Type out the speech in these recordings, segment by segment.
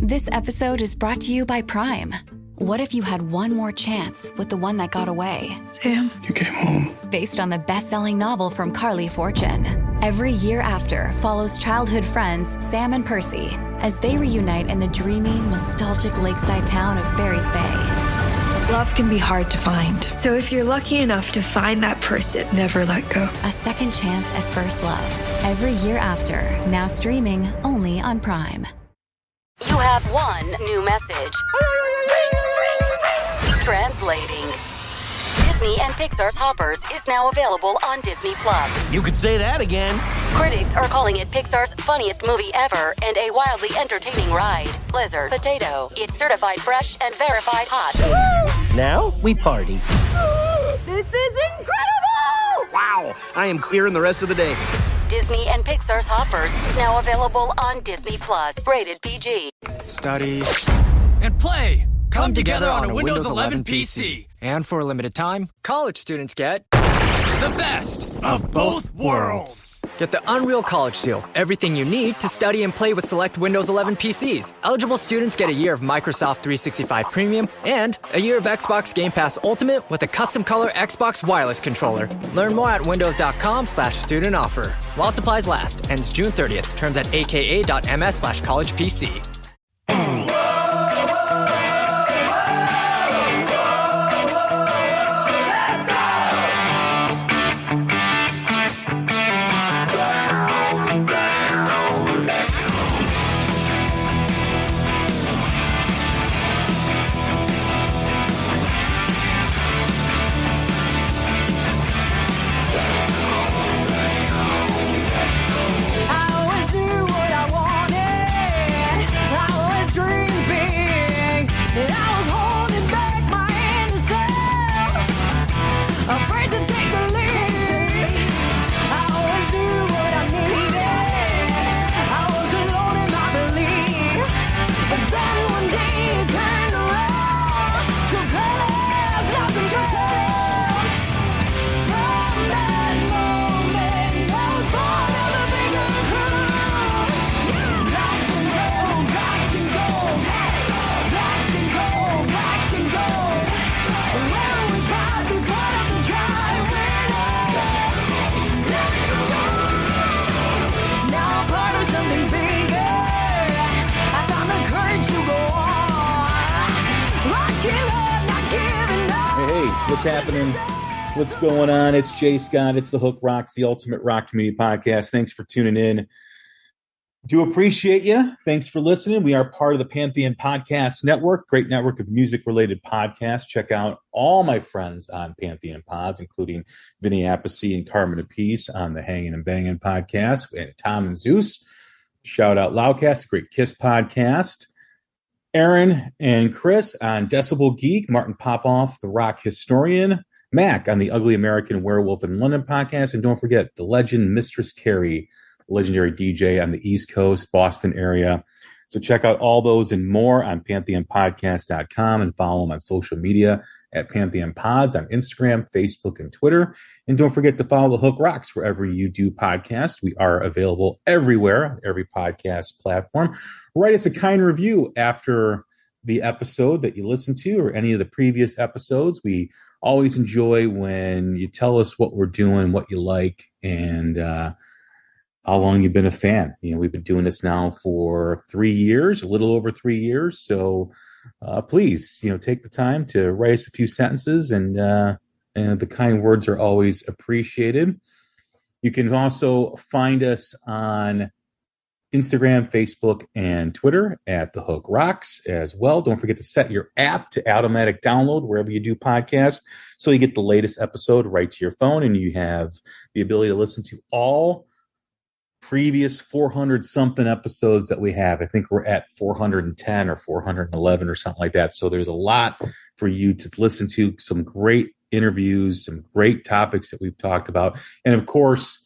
This episode is brought to you by Prime. What if you had one more chance with the one that got away? Sam. You came home. Based on the best-selling novel from Carly Fortune. Every Year After follows childhood friends Sam and Percy as they reunite in the dreamy, nostalgic lakeside town of Barry's Bay. Love can be hard to find. So if you're lucky enough to find that person, never let go. A second chance at first love. Every Year After, now streaming only on Prime. You have one new message. Translating. Disney and Pixar's Hoppers is now available on Disney+. You could say that again. Critics are calling it Pixar's funniest movie ever and a wildly entertaining ride. Blizzard Potato. It's certified fresh and verified hot. Now we party. This is incredible! Wow, I am clearing the rest of the day. Disney and Pixar's Hoppers, now available on Disney+. Rated PG. Study and play come together on a Windows 11 PC. And for a limited time, college students get the best of both worlds. Get the Unreal College Deal. Everything you need to study and play with select Windows 11 PCs. Eligible students get a year of Microsoft 365 Premium and a year of Xbox Game Pass Ultimate with a custom color Xbox wireless controller. Learn more at windows.com/student offer. While supplies last. Ends June 30th. Terms at aka.ms/collegepc. What's happening? What's going on? It's Jay Scott. It's The Hook Rocks, the ultimate rock community podcast. Thanks for tuning in. Do appreciate you. Thanks for listening. We are part of the Pantheon Podcast Network, great network of music-related podcasts. Check out all my friends on Pantheon Pods, including Vinny Appice and Carmen Apice on the Hangin' and Bangin' podcast, and Tom and Zeus. Shout out Loudcast, a great Kiss podcast. Aaron and Chris on Decibel Geek, Martin Popoff, the rock historian, Mac on the Ugly American Werewolf in London podcast, and don't forget the legend Mistress Carrie, legendary DJ on the East Coast, Boston area. So check out all those and more on pantheonpodcast.com and follow them on social media at Pantheon Pods on Instagram, Facebook, and Twitter. And don't forget to follow The Hook Rocks wherever you do podcasts. We are available everywhere, every podcast platform. Write us a kind review after the episode that you listen to or any of the previous episodes. We always enjoy when you tell us what we're doing, what you like, and how long you've been a fan. You know, we've been doing this now for 3 years, a little over 3 years. So please, take the time to write us a few sentences, and the kind words are always appreciated. You can also find us on Instagram, Facebook, and Twitter at The Hook Rocks as well. Don't forget to set your app to automatic download wherever you do podcasts so you get the latest episode right to your phone, and you have the ability to listen to all previous 400-something episodes that we have. I think we're at 410 or 411 or something like that. So there's a lot for you to listen to, some great interviews, some great topics that we've talked about. And, of course,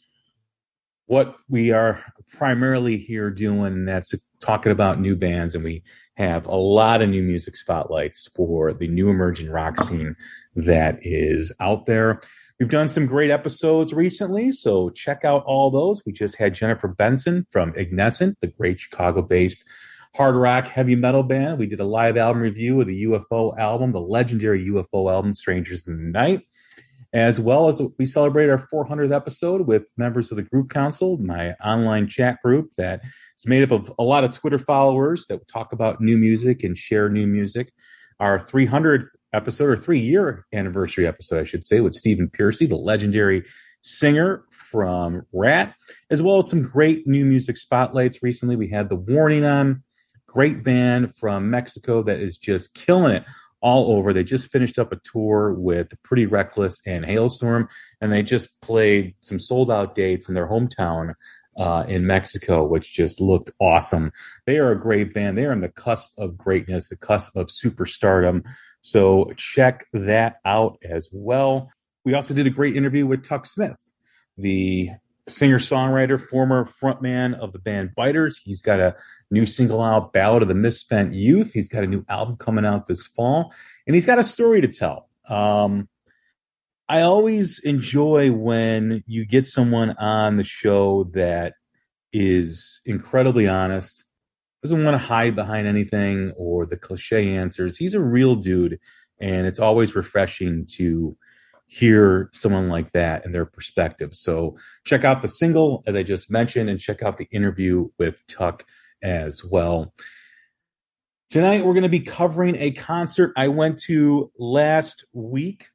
what we are primarily here doing, and that's talking about new bands, and we have a lot of new music spotlights for the new emerging rock scene that is out there. We've done some great episodes recently, so check out all those. We just had Jennifer Benson from Ignescent, the great Chicago-based hard rock heavy metal band. We did a live album review of the UFO album, the legendary UFO album, Strangers in the Night, as well as we celebrated our 400th episode with members of the Groove Council, my online chat group that is made up of a lot of Twitter followers that talk about new music and share new music. Our 300th episode, or 3-year anniversary episode, I should say, with Stephen Piercy, the legendary singer from Rat, as well as some great new music spotlights. Recently, we had The Warning on, great band from Mexico that is just killing it all over. They just finished up a tour with Pretty Reckless and Hailstorm, and they just played some sold-out dates in their hometown in Mexico, which just looked awesome. They are a great band. They are on the cusp of greatness, the cusp of superstardom. So check that out as well. We also did a great interview with Tuck Smith, the singer-songwriter, former frontman of the band Biters. He's got a new single out, Ballad of the Misspent Youth. He's got a new album coming out this fall, and he's got a story to tell. I always enjoy when you get someone on the show that is incredibly honest, doesn't want to hide behind anything or the cliche answers. He's a real dude, and it's always refreshing to hear someone like that and their perspective. So check out the single, as I just mentioned, and check out the interview with Tuck as well. Tonight, we're going to be covering a concert I went to last week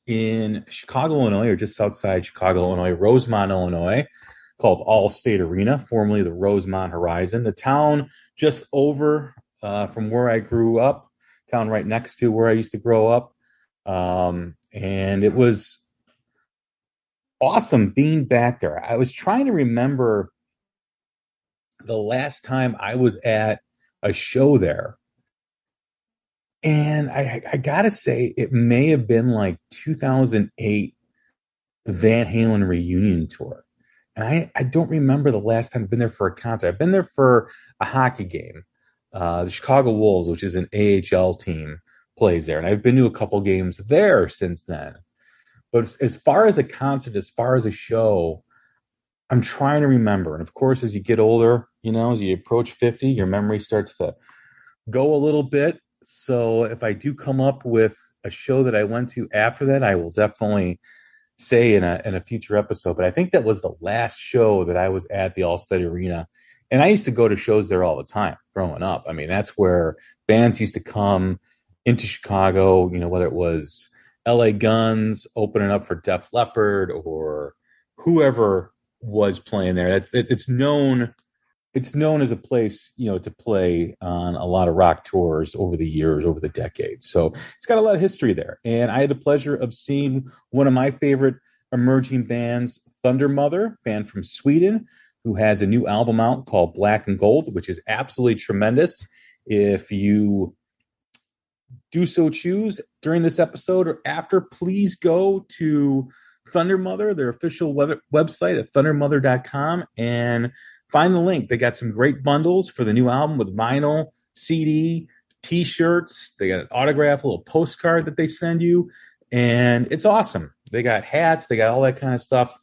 in Chicago, Illinois, or just outside Chicago, Illinois, Rosemont, Illinois, called Allstate Arena, formerly the Rosemont Horizon, the town just over from where I grew up, town right next to where I used to grow up. And it was awesome being back there. I was trying to remember the last time I was at a show there. And I got to say, it may have been like 2008 Van Halen reunion tour. And I don't remember the last time I've been there for a concert. I've been there for a hockey game. The Chicago Wolves, which is an AHL team, plays there. And I've been to a couple games there since then. But as far as a concert, as far as a show, I'm trying to remember. And of course, as you get older, as you approach 50, your memory starts to go a little bit. So if I do come up with a show that I went to after that, I will definitely say in a future episode. But I think that was the last show that I was at the Allstate Arena. And I used to go to shows there all the time growing up. I mean, that's where bands used to come into Chicago, whether it was LA Guns opening up for Def Leppard or whoever was playing there. It's known as a place, to play on a lot of rock tours over the years, over the decades. So it's got a lot of history there. And I had the pleasure of seeing one of my favorite emerging bands, Thundermother, band from Sweden, who has a new album out called Black and Gold, which is absolutely tremendous. If you do so choose during this episode or after, please go to Thundermother, their official website at thundermother.com, and find the link. They got some great bundles for the new album with vinyl, CD, T-shirts. They got an autograph, a little postcard that they send you, and it's awesome. They got hats. They got all that kind of stuff.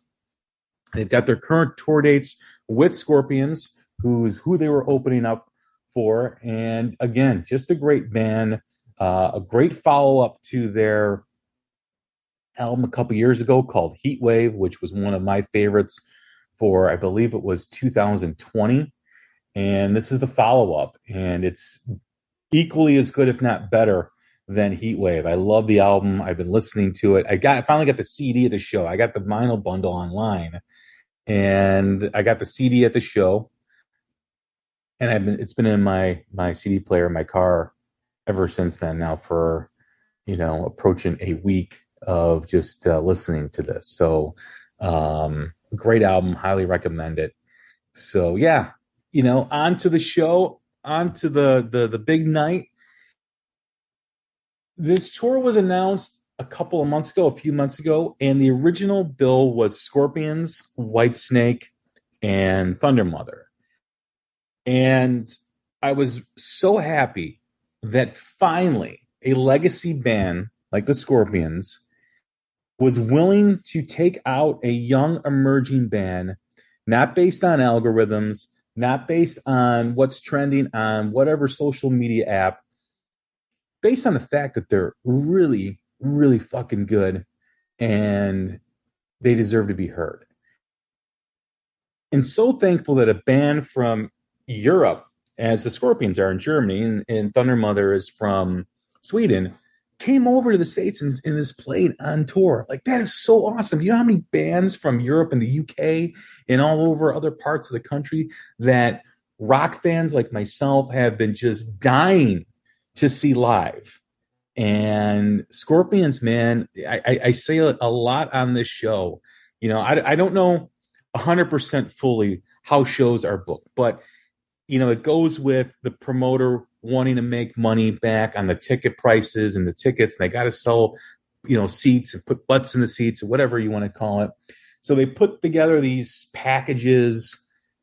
They've got their current tour dates with Scorpions, who they were opening up for. And again, just a great band, a great follow-up to their album a couple years ago called Heatwave, which was one of my favorites for, I believe it was 2020. And this is the follow-up, and it's equally as good, if not better, than Heatwave. I love the album. I've been listening to it. I finally got the CD at the show. I got the vinyl bundle online, and I got the CD at the show. And it's been in my CD player in my car ever since then, now for, approaching a week of just listening to this. So, great album, highly recommend it. So yeah, on to the show, on to the big night. This tour was announced a few months ago, and the original bill was Scorpions, Whitesnake, and Thundermother. And I was so happy that finally a legacy band like the Scorpions was willing to take out a young emerging band, not based on algorithms, not based on what's trending on whatever social media app, based on the fact that they're really, really fucking good and they deserve to be heard. And so thankful that a band from Europe, as the Scorpions are in Germany, and Thundermother is from Sweden, came over to the States and is played on tour. Like, that is so awesome. Do you know how many bands from Europe and the UK and all over other parts of the country that rock fans like myself have been just dying to see live? And Scorpions, man, I say a lot on this show. You know, I don't know 100% fully how shows are booked, but you know, it goes with the promoter wanting to make money back on the ticket prices and the tickets, and they got to sell, you know, seats and put butts in the seats or whatever you want to call it. So they put together these packages.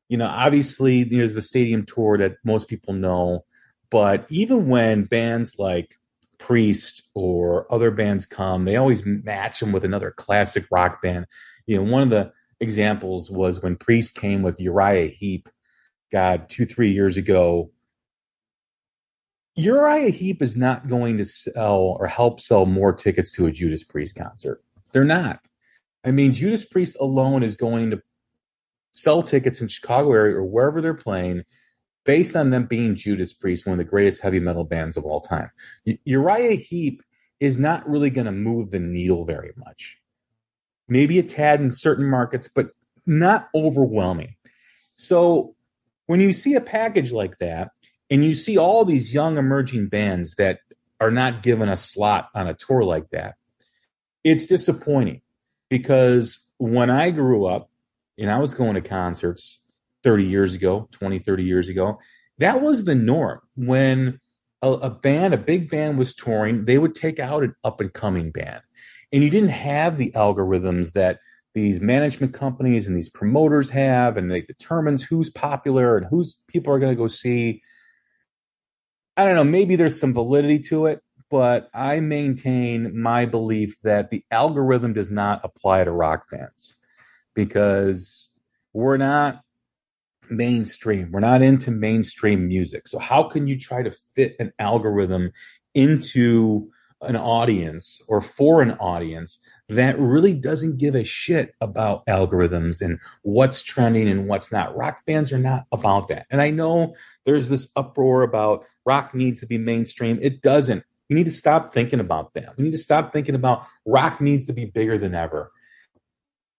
You know, obviously there's the stadium tour that most people know, but even when bands like Priest or other bands come, they always match them with another classic rock band. You know, one of the examples was when Priest came with Uriah Heep, God, 2-3 years ago. Uriah Heep is not going to sell or help sell more tickets to a Judas Priest concert. They're not. I mean, Judas Priest alone is going to sell tickets in Chicago area or wherever they're playing based on them being Judas Priest, one of the greatest heavy metal bands of all time. Uriah Heep is not really going to move the needle very much. Maybe a tad in certain markets, but not overwhelming. So when you see a package like that, and you see all these young emerging bands that are not given a slot on a tour like that, it's disappointing. Because when I grew up and I was going to concerts 30 years ago, 20, 30 years ago, that was the norm. When a big band was touring, they would take out an up-and-coming band. And you didn't have the algorithms that these management companies and these promoters have, and they determines who's popular and who's people are going to go see. I don't know, maybe there's some validity to it, but I maintain my belief that the algorithm does not apply to rock fans because we're not mainstream. We're not into mainstream music. So how can you try to fit an algorithm into an audience or for an audience that really doesn't give a shit about algorithms and what's trending and what's not? Rock bands are not about that. And I know there's this uproar about rock needs to be mainstream. It doesn't. You need to stop thinking about that. We need to stop thinking about rock needs to be bigger than ever.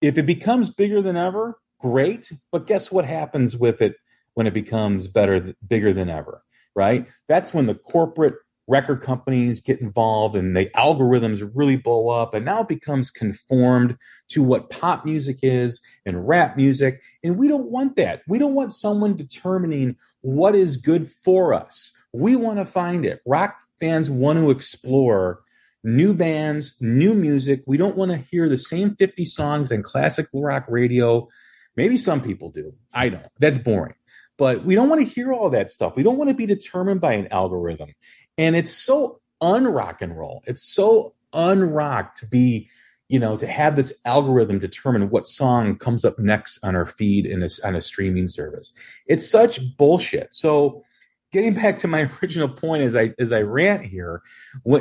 If it becomes bigger than ever, great. But guess what happens with it when it becomes bigger than ever, right? That's when the corporate record companies get involved and the algorithms really blow up, and now it becomes conformed to what pop music is and rap music. And we don't want that. We don't want someone determining what is good for us. We want to find it. Rock fans want to explore new bands, new music. We don't want to hear the same 50 songs on classic rock radio. Maybe some people do. I don't. That's boring. But we don't want to hear all that stuff. We don't want to be determined by an algorithm. And it's so un-rock and roll. It's so un-rock to be, you know, to have this algorithm determine what song comes up next on our feed on a streaming service. It's such bullshit. So getting back to my original point as I rant here,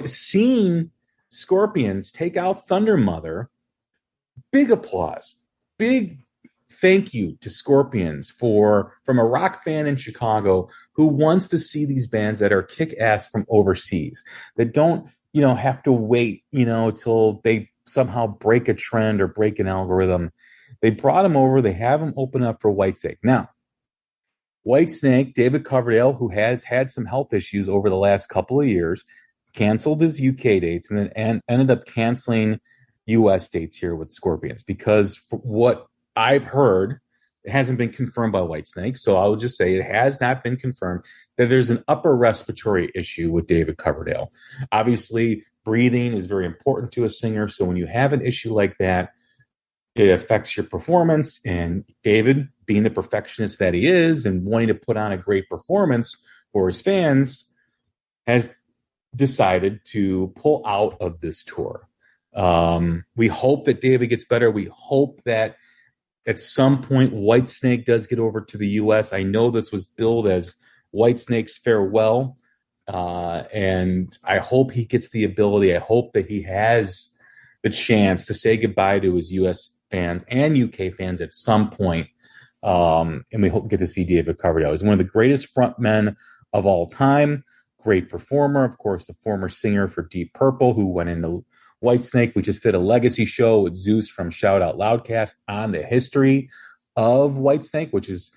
seeing Scorpions take out Thundermother, big applause, big thank you to Scorpions from a rock fan in Chicago who wants to see these bands that are kick-ass from overseas, that don't, you know, have to wait, you know, till they somehow break a trend or break an algorithm. They brought them over. They have them open up for Whitesnake. Now, Whitesnake, David Coverdale, who has had some health issues over the last couple of years, canceled his UK dates and then ended up canceling US dates here with Scorpions because for what I've heard, it hasn't been confirmed by Whitesnake, so I would just say it has not been confirmed that there's an upper respiratory issue with David Coverdale. Obviously, breathing is very important to a singer, so when you have an issue like that, it affects your performance. And David, being the perfectionist that he is and wanting to put on a great performance for his fans, has decided to pull out of this tour. We hope that David gets better. We hope that at some point, Whitesnake does get over to the U.S. I know this was billed as Whitesnake's farewell, and I hope he gets the ability. I hope that he has the chance to say goodbye to his U.S. fans and UK fans at some point. And we hope to get to see David Coverdale. He's one of the greatest frontmen of all time. Great performer, of course, the former singer for Deep Purple, who went into Whitesnake. We just did a legacy show with Zeus from Shout Out Loudcast on the history of Whitesnake, which is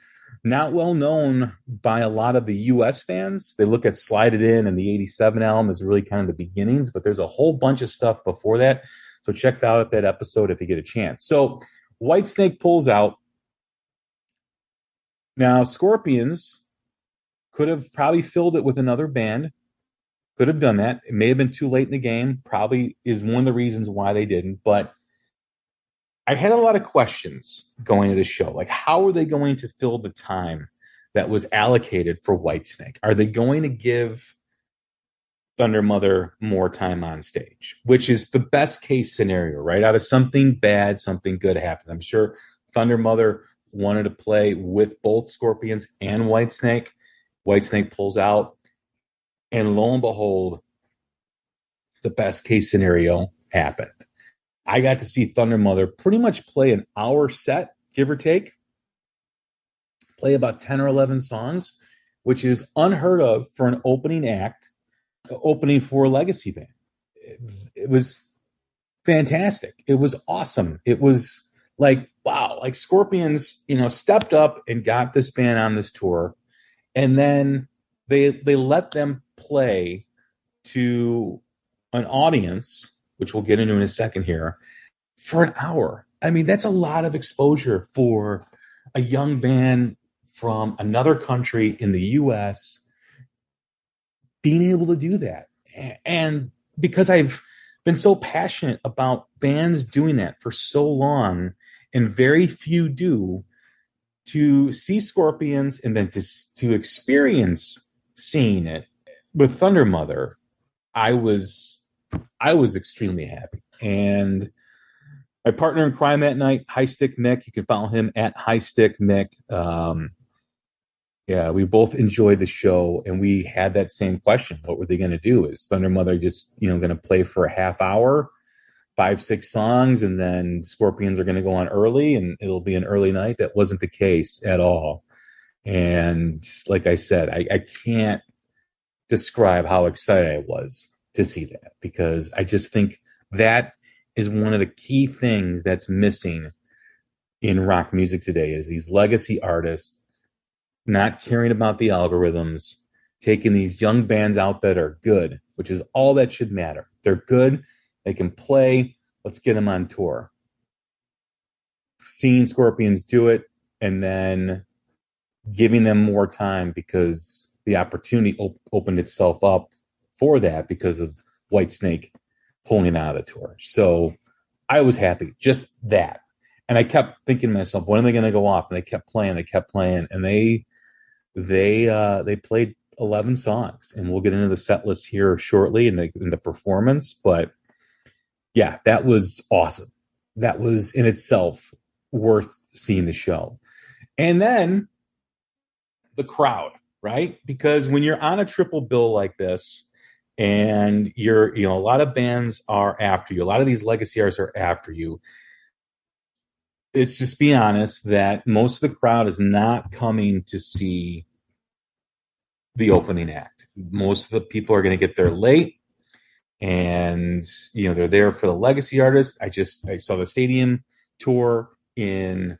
not well known by a lot of the U.S. fans. They look at Slide It In and the 87 album as really kind of the beginnings, but there's a whole bunch of stuff before that. So check out that episode if you get a chance. So Whitesnake pulls out. Now, Scorpions could have probably filled it with another band. Could have done that. It may have been too late in the game. Probably is one of the reasons why they didn't. But I had a lot of questions going to the show. Like, how are they going to fill the time that was allocated for Whitesnake? Are they going to give Thundermother more time on stage? Which is the best case scenario, right? Out of something bad, something good happens. I'm sure Thundermother wanted to play with both Scorpions and Whitesnake. Whitesnake pulls out, and lo and behold, the best case scenario happened. I got to see Thundermother pretty much play an hour set, give or take, play about 10 or 11 songs, which is unheard of for an opening act, opening for a legacy band. It was fantastic. It was awesome. It was like, wow, like Scorpions, stepped up and got this band on this tour. And then they let them play to an audience, which we'll get into in a second here, for an hour. I mean, that's a lot of exposure for a young band from another country in the U.S. being able to do that. And because I've been so passionate about bands doing that for so long, and very few do, to see Scorpions and then to experience seeing it with Thundermother, I was extremely happy. And my partner in crime that night, High Stick Mick, you can follow him at High Stick Mick. Yeah, we both enjoyed the show, and we had that same question: what were they going to do? Is Thundermother just going to play for a half hour, 5-6 songs, and then Scorpions are going to go on early and it'll be an early night? That wasn't the case at all. And like I said, I can't describe how excited I was to see that, because I just think that is one of the key things that's missing in rock music today, is these legacy artists not caring about the algorithms, taking these young bands out that are good, which is all that should matter. They're good. They can play. Let's get them on tour. Seeing Scorpions do it and then giving them more time because the opportunity opened itself up for that because of Whitesnake pulling it out of the tour. So I was happy, just that. And I kept thinking to myself, when are they going to go off? And they kept playing, and they played 11 songs, and we'll get into the set list here shortly in the performance. But yeah, that was awesome. That was in itself worth seeing the show. And then the crowd, right? Because when you're on a triple bill like this, and a lot of bands are after you, a lot of these legacy artists are after you, it's just be honest that most of the crowd is not coming to see the opening act. Most of the people are going to get there late, and they're there for the legacy artist. I saw the stadium tour in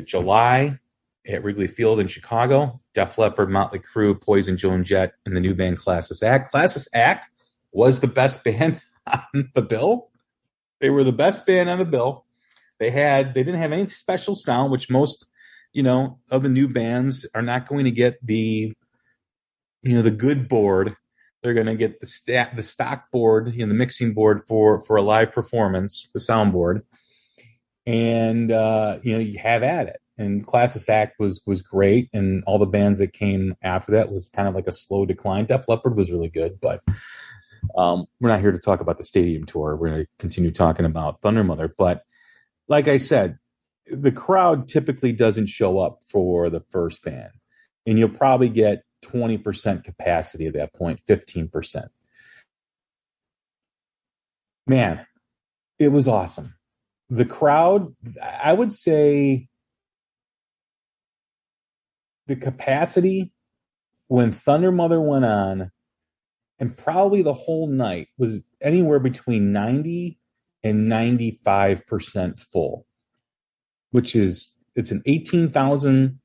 July at Wrigley Field in Chicago. Def Leppard, Motley Crue, Poison, Joan Jett, and the new band Classis Act. Classis Act was the best band on the bill. They were the best band on the bill. They didn't have any special sound, which most, of the new bands are not going to get the good board. They're going to get the stock board, the mixing board for a live performance, the soundboard. And, you have at it. And Classis Act was great. And all the bands that came after that was kind of like a slow decline. Def Leppard was really good, but we're not here to talk about the stadium tour. We're going to continue talking about Thundermother. But like I said, the crowd typically doesn't show up for the first band, and you'll probably get 20% capacity at that point, 15%. Man, it was awesome. The crowd, I would say the capacity when Thundermother went on, and probably the whole night, was anywhere between 90 and 95% full, which is, it's an 18,000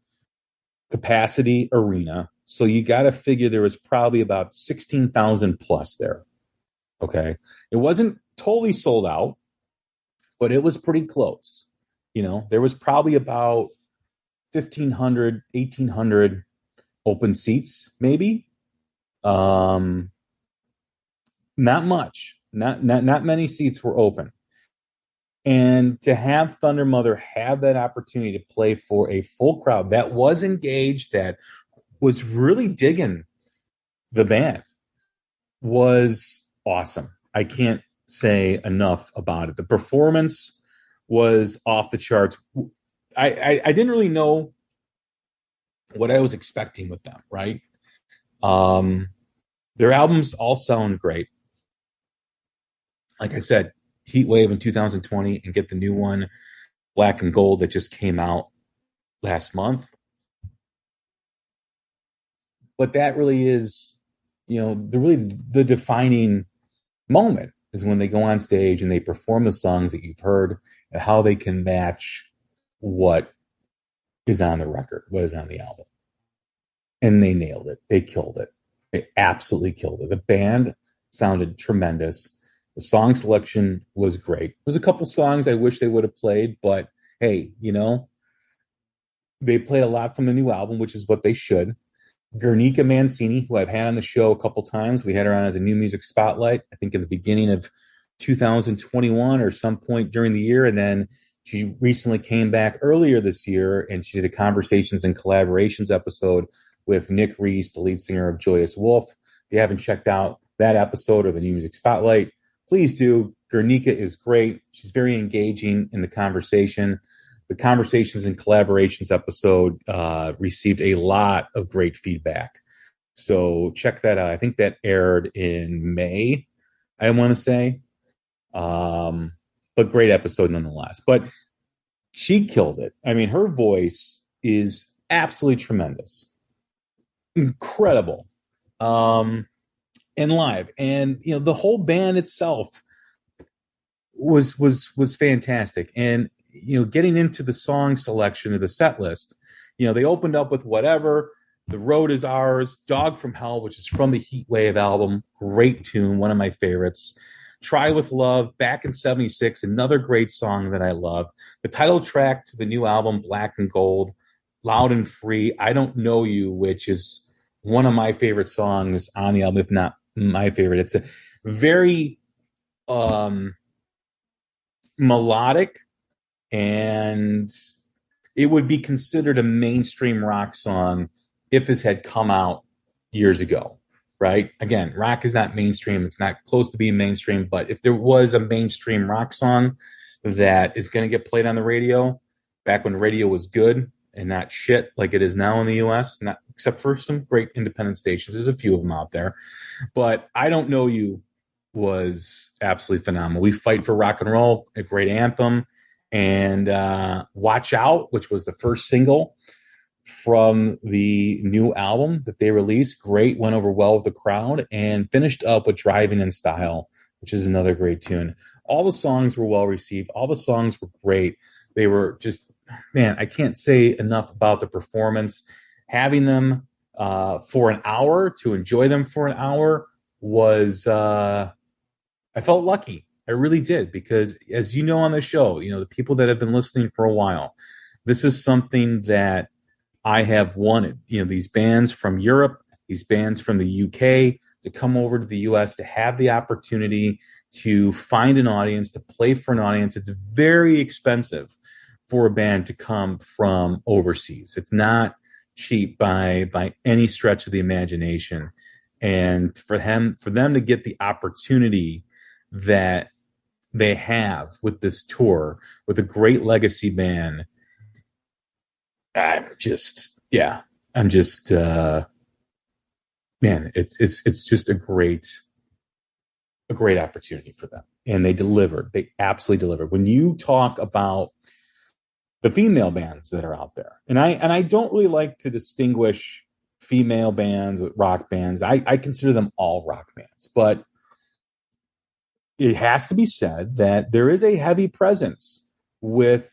capacity arena. So you got to figure there was probably about 16,000 plus there. Okay. It wasn't totally sold out, but it was pretty close. You know, there was probably about 1,500, 1,800 open seats, maybe. Not much. Not many seats were open. And to have Thundermother have that opportunity to play for a full crowd that was engaged, that was really digging the band, was awesome. I can't say enough about it. The performance was off the charts. I didn't really know what I was expecting with them, right? Their albums all sound great. Like I said, Heatwave in 2020, and get the new one, Black and Gold, that just came out last month. But that really is, you know, the defining moment is when they go on stage and they perform the songs that you've heard and how they can match what is on the record, what is on the album. And they nailed it. They killed it. They absolutely killed it. The band sounded tremendous. The song selection was great. There's a couple songs I wish they would have played, but hey, you know, they played a lot from the new album, which is what they should. Guernica Mancini, who I've had on the show a couple times. We had her on as a New Music Spotlight, I think in the beginning of 2021 or some point during the year. And then she recently came back earlier this year, and she did a Conversations and Collaborations episode with Nick Reese, the lead singer of Joyous Wolf. If you haven't checked out that episode or the New Music Spotlight, please do. Guernica is great. She's very engaging in the conversation. The Conversations and Collaborations episode received a lot of great feedback. So check that out. I think that aired in May, I want to say. But great episode nonetheless. But she killed it. I mean, her voice is absolutely tremendous. Incredible. And live. And, you know, the whole band itself was fantastic. And, you know, getting into the song selection of the set list, you know, they opened up with Whatever, The Road Is Ours, Dog from Hell, which is from the Heatwave album, great tune, one of my favorites. Try With Love, back in 76, another great song that I love. The title track to the new album, Black and Gold, Loud and Free, I Don't Know You, which is one of my favorite songs on the album, if not my favorite. It's a very melodic, and it would be considered a mainstream rock song if this had come out years ago, right? Again, rock is not mainstream. It's not close to being mainstream, but if there was a mainstream rock song that is going to get played on the radio back when radio was good and not shit like it is now in the U.S., not except for some great independent stations. There's a few of them out there. But I Don't Know You was absolutely phenomenal. We Fight for Rock and Roll, a great anthem. And Watch Out, which was the first single from the new album that they released. Great, went over well with the crowd. And finished up with Driving in Style, which is another great tune. All the songs were well received. All the songs were great. They were just, man, I can't say enough about the performance. Having them for an hour, to enjoy them for an hour, was, I felt lucky. I really did, because as you know on the show, you know, the people that have been listening for a while, this is something that I have wanted. You know, these bands from Europe, these bands from the UK to come over to the US, to have the opportunity to find an audience, to play for an audience. It's very expensive for a band to come from overseas. It's not cheap by any stretch of the imagination. And for them to get the opportunity that they have with this tour, with a great legacy band, I'm just, man, it's just a great opportunity for them. And they delivered. They absolutely delivered. When you talk about the female bands that are out there, and I don't really like to distinguish female bands with rock bands. I consider them all rock bands, but it has to be said that there is a heavy presence with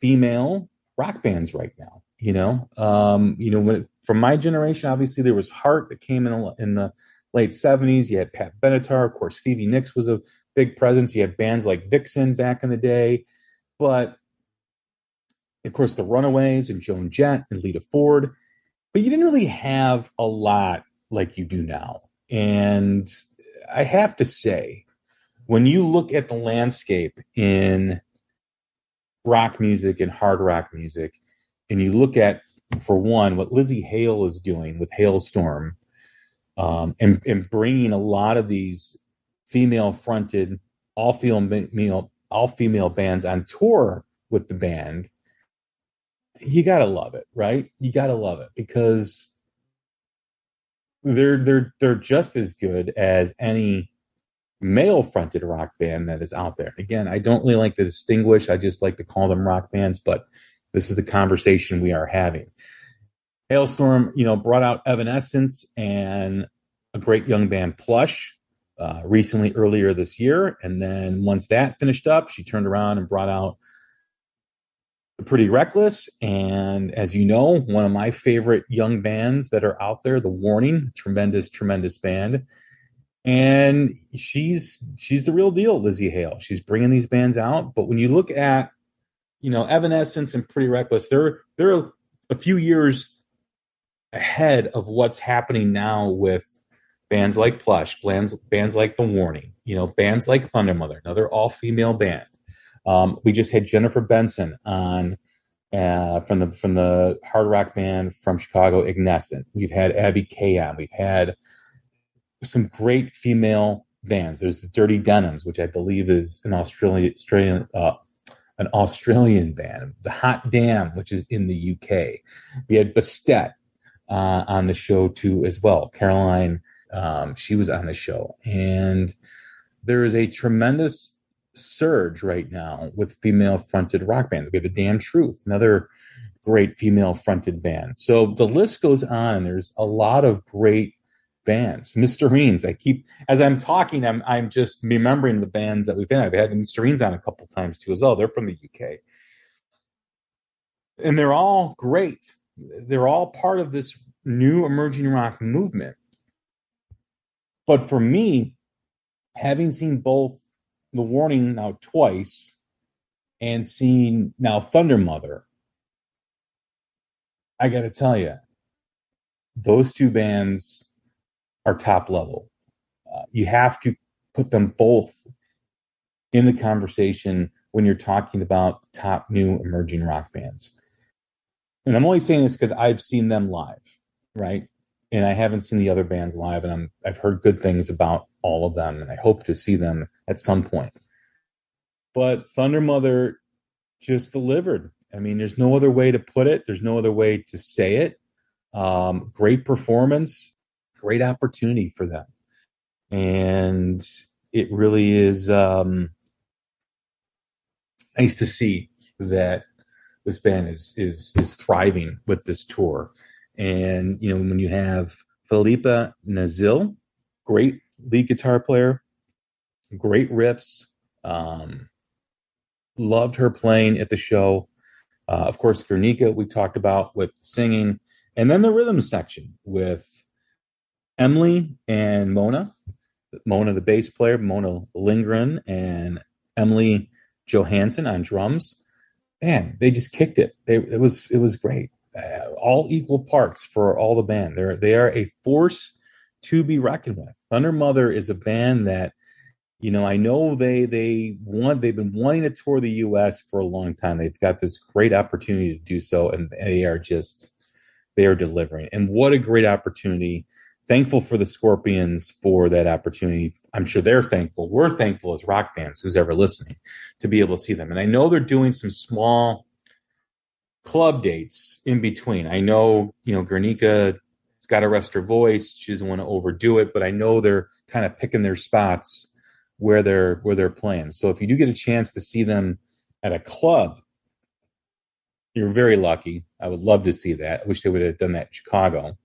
female rock bands right now. From my generation, obviously there was Heart that came in the late 70s. You had Pat Benatar, of course. Stevie Nicks was a big presence. You had bands like Vixen back in the day, but of course the Runaways and Joan Jett and Lita Ford. But you didn't really have a lot like you do now. And I have to say, when you look at the landscape in rock music and hard rock music, and you look at, for one, what Lizzie Hale is doing with Hailstorm, and bringing a lot of these female-fronted, all-female bands on tour with the band, you gotta love it, right? You gotta love it, because they're just as good as any male-fronted rock band that is out there. Again, I don't really like to distinguish. I just like to call them rock bands, but this is the conversation we are having. Hailstorm, brought out Evanescence and a great young band, Plush, recently, earlier this year. And then once that finished up, she turned around and brought out Pretty Reckless. And as you know, one of my favorite young bands that are out there, The Warning, tremendous band. And she's the real deal, Lizzie Hale. She's bringing these bands out. But when you look at, Evanescence and Pretty Reckless, they're a few years ahead of what's happening now with bands like Plush, bands like The Warning, bands like Thundermother, another all-female band. We just had Jennifer Benson on from the hard rock band from Chicago, Ignescent. We've had Abby Kayan. We've had some great female bands. There's the Dirty Denims, which I believe is an Australian band. The Hot Damn, which is in the UK. We had Bastet on the show too as well. Caroline, she was on the show, and there is a tremendous surge right now with female-fronted rock bands. We have the Damn Truth, another great female-fronted band. So the list goes on. There's a lot of great bands. Mysterines. As I'm talking, I'm just remembering the bands that we've had. I've had the Mysterines on a couple times too as well. They're from the UK, and they're all great. They're all part of this new emerging rock movement. But for me, having seen both The Warning now twice and seen now Thundermother, I got to tell you, those two bands are top level. You have to put them both in the conversation when you're talking about top new emerging rock bands. And I'm only saying this because I've seen them live, right? And I haven't seen the other bands live, and I've heard good things about all of them, and I hope to see them at some point. But Thundermother just delivered. I mean, there's no other way to put it. There's no other way to say it. Great performance, great opportunity for them. And it really is nice to see that this band is thriving with this tour. And, when you have Philippa Nazil, great lead guitar player, great riffs, loved her playing at the show. Of course, Guernica, we talked about with singing. And then the rhythm section with Emily and Mona. Mona, the bass player, Mona Lindgren, and Emily Johansson on drums. Man, they just kicked it. It was great. All equal parts for all the band. They are a force to be reckoned with. Thundermother is a band that, I know they've been wanting to tour the U.S. for a long time. They've got this great opportunity to do so, and they are delivering. And what a great opportunity. Thankful for the Scorpions for that opportunity. I'm sure they're thankful. We're thankful as rock fans, who's ever listening, to be able to see them. And I know they're doing some small club dates in between. I know, Guernica's got to rest her voice. She doesn't want to overdo it, but I know they're kind of picking their spots where they're playing. So if you do get a chance to see them at a club, you're very lucky. I would love to see that. I wish they would have done that in Chicago.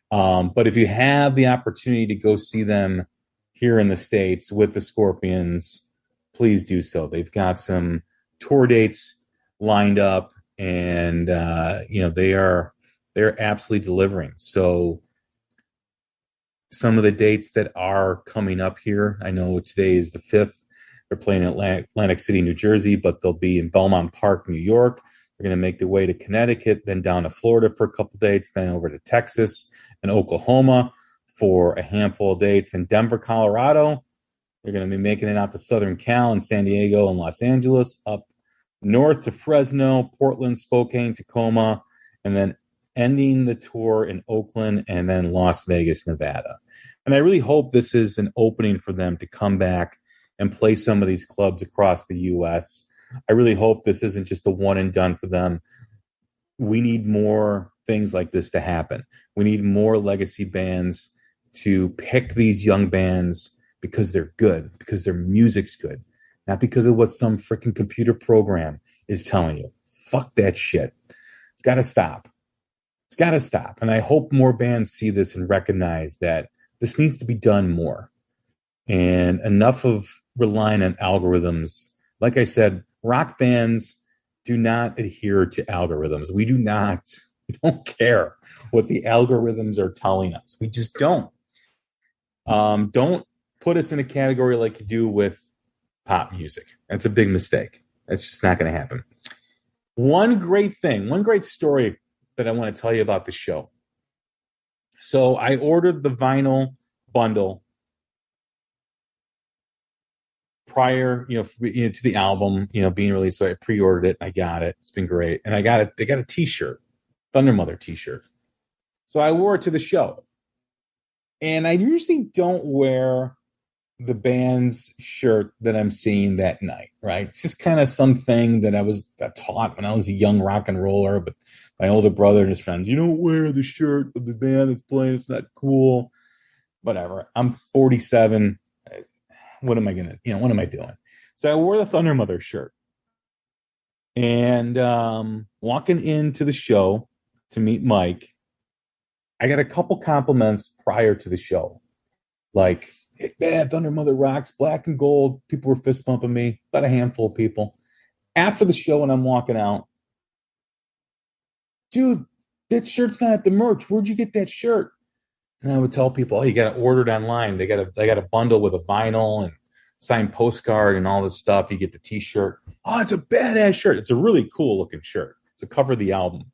But if you have the opportunity to go see them here in the States with the Scorpions, please do so. They've got some tour dates lined up, and they're absolutely delivering. So some of the dates that are coming up here, I know today is the 5th. They're playing in Atlantic City, New Jersey, but they'll be in Belmont Park, New York. They're going to make their way to Connecticut, then down to Florida for a couple dates, then over to Texas and Oklahoma for a handful of dates, then Denver, Colorado. They're going to be making it out to Southern Cal and San Diego and Los Angeles, up north to Fresno, Portland, Spokane, Tacoma, and then ending the tour in Oakland and then Las Vegas, Nevada. And I really hope this is an opening for them to come back and play some of these clubs across the U.S. I really hope this isn't just a one and done for them. We need more things like this to happen. We need more legacy bands to pick these young bands because they're good, because their music's good, not because of what some freaking computer program is telling you. Fuck that shit. It's got to stop. It's got to stop. And I hope more bands see this and recognize that this needs to be done more. And enough of relying on algorithms. Like I said, rock bands do not adhere to algorithms. We don't care what the algorithms are telling us. We just don't. Don't put us in a category like you do with pop music. That's a big mistake. That's just not going to happen. One great story that I want to tell you about the show. So I ordered the vinyl bundle prior, to the album, being released. So I pre-ordered it. I got it. It's been great. And I got it. They got a t-shirt, Thundermother t-shirt. So I wore it to the show. And I usually don't wear the band's shirt that I'm seeing that night, right? It's just kind of something that I was taught when I was a young rock and roller, but my older brother and his friends, you don't wear the shirt of the band that's playing. It's not cool. Whatever. I'm 47. What am I doing? So I wore the Thundermother shirt. And walking into the show to meet Mike, I got a couple compliments prior to the show. Like, hey, man, Thundermother rocks, black and gold. People were fist bumping me, about a handful of people. After the show, when I'm walking out, dude, that shirt's not at the merch. Where'd you get that shirt? And I would tell people, oh, you got to order it online. They got a bundle with a vinyl and signed postcard and all this stuff. You get the t-shirt. Oh, it's a badass shirt. It's a really cool looking shirt. It's a cover of the album.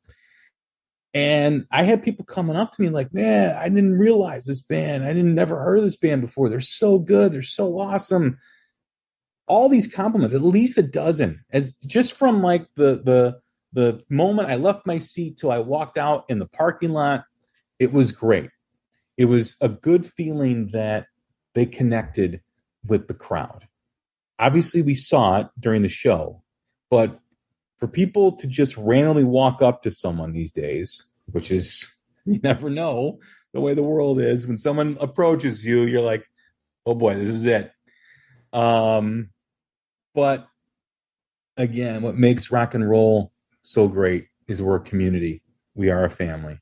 And I had people coming up to me like, man, I didn't realize this band. I never heard of this band before. They're so good. They're so awesome. All these compliments, at least a dozen, as just from like the moment I left my seat till I walked out in the parking lot. It was great. It was a good feeling that they connected with the crowd. Obviously, we saw it during the show, but for people to just randomly walk up to someone these days, which is, you never know the way the world is. When someone approaches you, you're like, oh boy, this is it. But again, what makes rock and roll so great is we're a community. We are a family.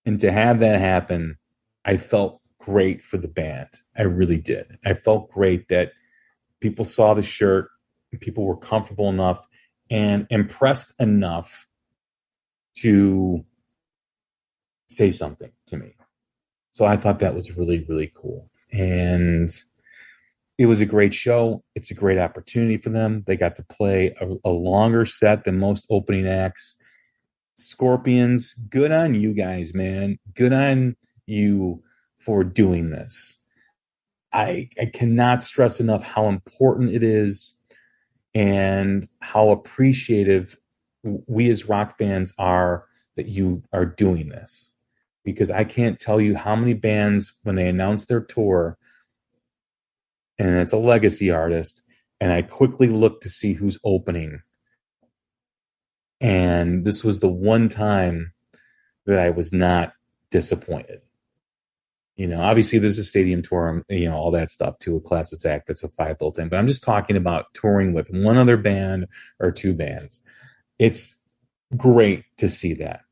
And to have that happen, I felt great for the band. I really did. I felt great that people saw the shirt and people were comfortable enough and impressed enough to say something to me. So I thought that was really, really cool. And it was a great show. It's a great opportunity for them. They got to play a longer set than most opening acts. Scorpions, good on you guys, man. Good on you for doing this. I cannot stress enough how important it is and how appreciative we as rock fans are that you are doing this. Because I can't tell you how many bands, when they announce their tour, and it's a legacy artist, and I quickly look to see who's opening. And this was the one time that I was not disappointed. Obviously this is a stadium tour, all that stuff too, a classes act, that's a 5-bill thing. But I'm just talking about touring with one other band or 2 bands. It's great to see that.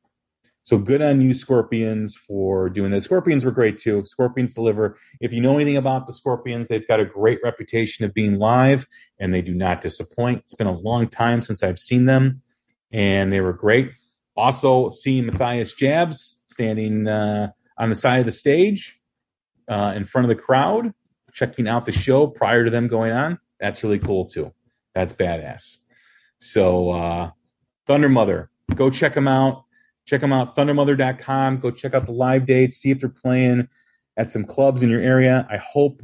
So good on you, Scorpions, for doing this. Scorpions were great too. Scorpions deliver. If you know anything about the Scorpions, they've got a great reputation of being live, and they do not disappoint. It's been a long time since I've seen them, and they were great. Also, seeing Matthias Jabs standing on the side of the stage in front of the crowd, checking out the show prior to them going on. That's really cool too. That's badass. So Thundermother, go check them out. Check them out, thundermother.com. Go check out the live dates, see if they're playing at some clubs in your area. I hope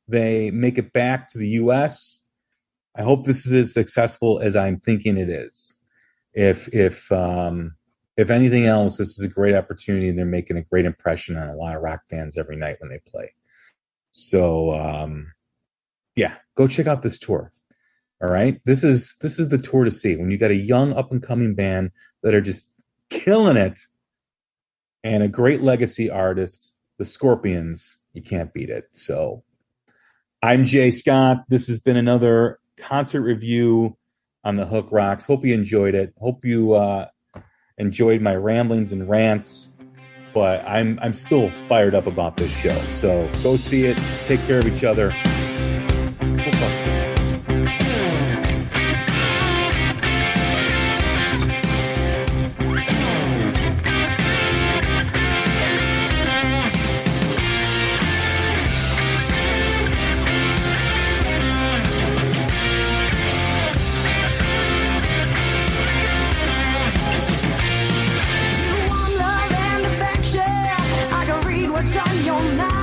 they make it back to the U.S. I hope this is as successful as I'm thinking it is. If anything else, this is a great opportunity, and they're making a great impression on a lot of rock fans every night when they play. So, go check out this tour. All right, this is the tour to see when you got a young up and coming band that are just killing it, and a great legacy artist, the Scorpions. You can't beat it. So I'm Jay Scott. This has been another concert review on the Hook Rocks. Hope you enjoyed it. Hope you enjoyed my ramblings and rants, but I'm still fired up about this show. So go see it. Take care of each other. What's on your mind?